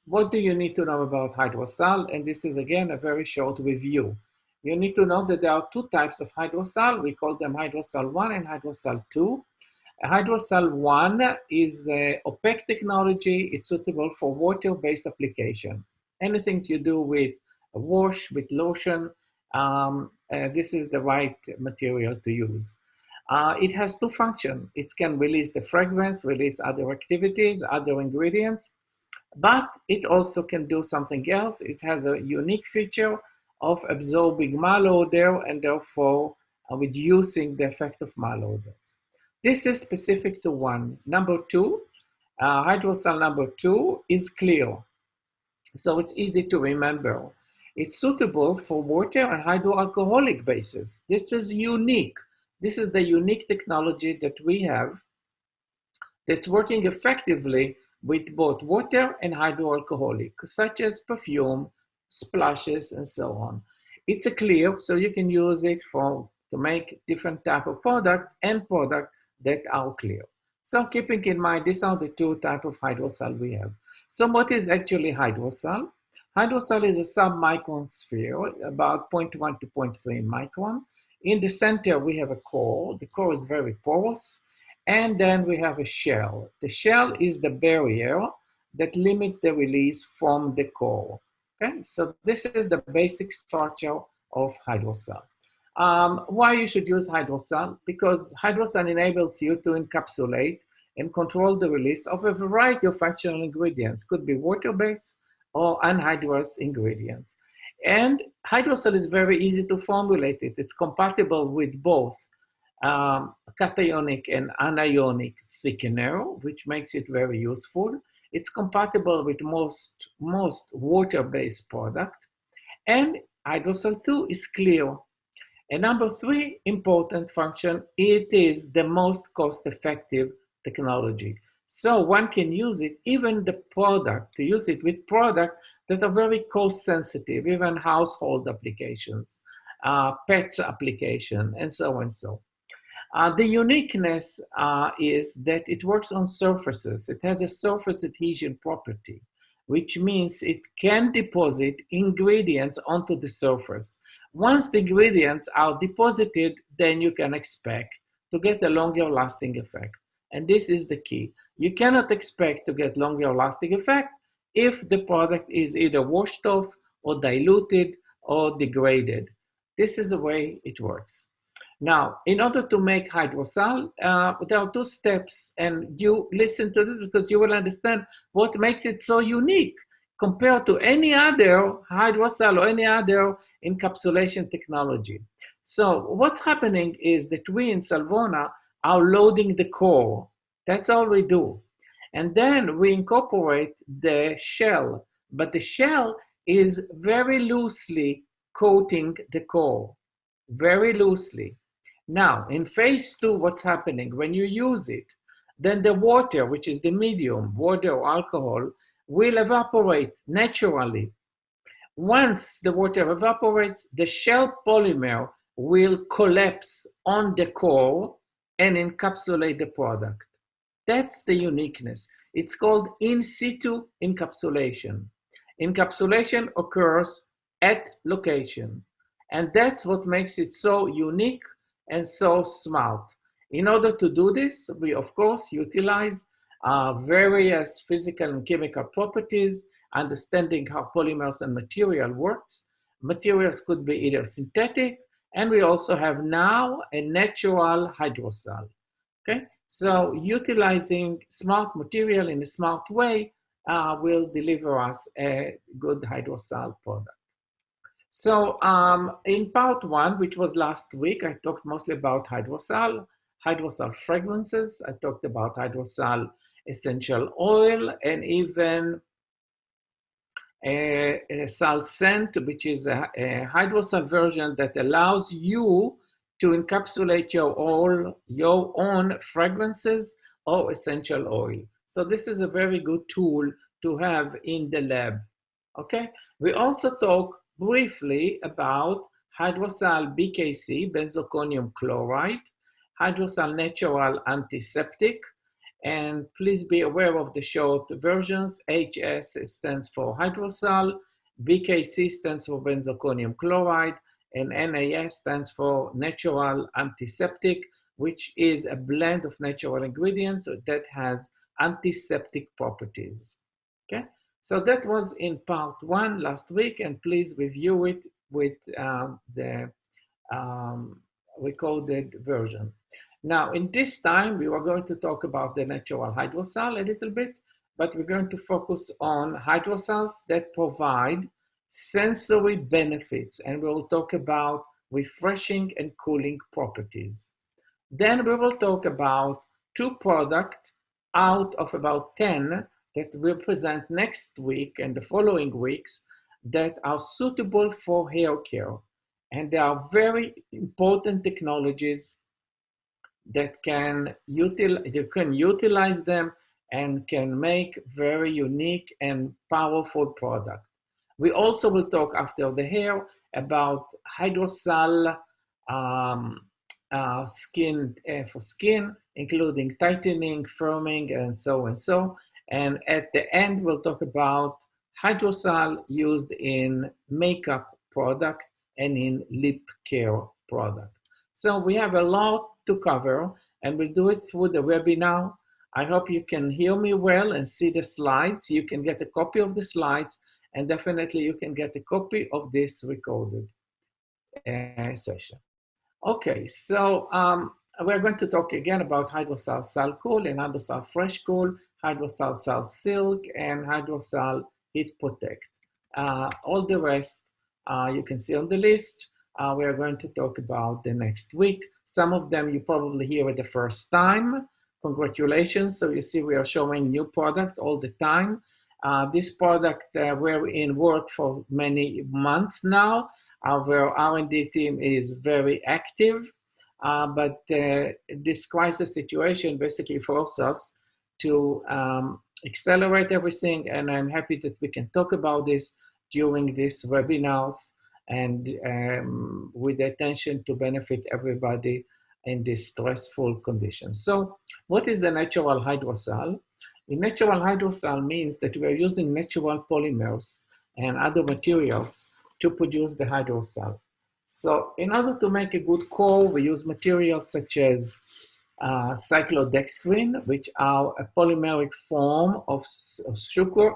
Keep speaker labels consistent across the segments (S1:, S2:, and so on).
S1: what do you need to know about HydroSal? And this is again a very short review. You need to know that there are two types of HydroSal. We call them HydroSal 1 and HydroSal 2. HydroSal 1 is opaque technology. It's suitable for water-based application. Anything you do with a wash, with lotion, this is the right material to use. It has two functions. It can release the fragrance, release other activities, other ingredients, but it also can do something else. It has a unique feature of absorbing malodor and therefore reducing the effect of malodors. This is specific to one. Number two, HydroSal number 2 is clear. So it's easy to remember. It's suitable for water and hydroalcoholic bases. This is unique. This is the unique technology that we have that's working effectively with both water and hydroalcoholic, such as perfume, splashes, and so on. It's a clear, so you can use it to make different type of products and products that are clear. So keeping in mind, these are the two types of HydroSal we have. So what is actually HydroSal? HydroSal is a sub-micron sphere, about 0.1 to 0.3 micron. In the center, we have a core. The core is very porous. And then we have a shell. The shell is the barrier that limits the release from the core. Okay, so this is the basic structure of HydroSal. Why you should use HydroSal? Because HydroSal enables you to encapsulate and control the release of a variety of functional ingredients. Could be water-based or anhydrous ingredients. And HydroSal is very easy to formulate it. It's compatible with both cationic and anionic thickener, which makes it very useful. It's compatible with most water-based product. And HydroSal 2 is clear. And number 3 important function, it is the most cost-effective technology. So one can use it, even the product, to use it with products that are very cost-sensitive, even household applications, pets application, and so and so. The uniqueness is that it works on surfaces. It has a surface adhesion property, which means it can deposit ingredients onto the surface. Once the ingredients are deposited, then you can expect to get a longer lasting effect. And this is the key. You cannot expect to get longer lasting effect if the product is either washed off or diluted or degraded. This is the way it works. Now, in order to make HydroSal, there are 2 steps, and you listen to this because you will understand what makes it so unique compared to any other HydroSal or any other encapsulation technology. So what's happening is that we in Salvona are loading the core. That's all we do. And then we incorporate the shell, but the shell is very loosely coating the core, very loosely. Now, in phase 2, what's happening? When you use it, then the water, which is the medium, water or alcohol, will evaporate naturally. Once the water evaporates, the shell polymer will collapse on the core and encapsulate the product. That's the uniqueness. It's called in situ encapsulation. Encapsulation occurs at location. And that's what makes it so unique and so smart. In order to do this, we of course utilize various physical and chemical properties, understanding how polymers and material works. Materials could be either synthetic, and we also have now a natural HydroSal. Okay, so utilizing smart material in a smart way will deliver us a good HydroSal product. So in part 1, which was last week, I talked mostly about HydroSal, HydroSal fragrances. I talked about HydroSal essential oil, and even a sal scent, which is a HydroSal version that allows you to encapsulate your own fragrances or essential oil. So this is a very good tool to have in the lab. Okay. We also talk briefly about HydroSal BKC, benzalkonium chloride, HydroSal natural antiseptic, And please be aware of the short versions. HS stands for hydrosal, BKC stands for benzalkonium chloride, and NAS stands for natural antiseptic, which is a blend of natural ingredients that has antiseptic properties. Okay, so that was in part 1 last week, and please review it with the recorded version. Now, in this time, we were going to talk about the natural hydrosal a little bit, but we're going to focus on hydrosals that provide sensory benefits, and we'll talk about refreshing and cooling properties. Then we will talk about 2 products out of about 10 that we'll present next week and the following weeks that are suitable for hair care. And they are very important technologies that you can utilize them and can make very unique and powerful product. We also will talk after the hair about hydrosal skin for skin, including tightening, firming, and so and so. And at the end, we'll talk about hydrosal used in makeup product and in lip care product. So we have a lot to cover, and we'll do it through the webinar. I hope you can hear me well and see the slides. You can get a copy of the slides, and definitely you can get a copy of this recorded session. Okay, so we're going to talk again about hydrosal Sal Cool and hydrosal Fresh Cool, hydrosal Sal Silk, and hydrosal Heat Protect. All the rest you can see on the list. We are going to talk about the next week. Some of them you probably hear it the first time. Congratulations. So you see we are showing new product all the time. This product we're in work for many months now. Our R&D team is very active, but this crisis situation basically forced us to accelerate everything, and I'm happy that we can talk about this during these webinars and with the attention to benefit everybody in this stressful conditions. So what is the natural hydrosal? The natural hydrosal means that we are using natural polymers and other materials to produce the hydrosal. So in order to make a good core, we use materials such as cyclodextrin, which are a polymeric form of sugar.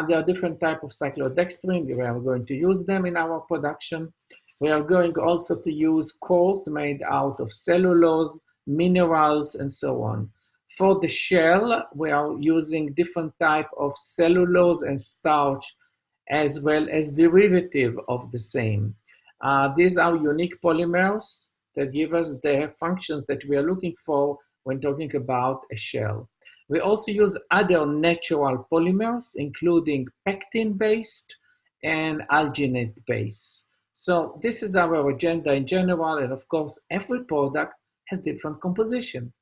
S1: There are different types of cyclodextrin. We are going to use them in our production. We are going also to use cores made out of cellulose, minerals, and so on. For the shell, we are using different types of cellulose and starch, as well as derivative of the same. These are unique polymers that give us the functions that we are looking for when talking about a shell. We also use other natural polymers, including pectin-based and alginate-based. So this is our agenda in general, and of course, every product has different composition.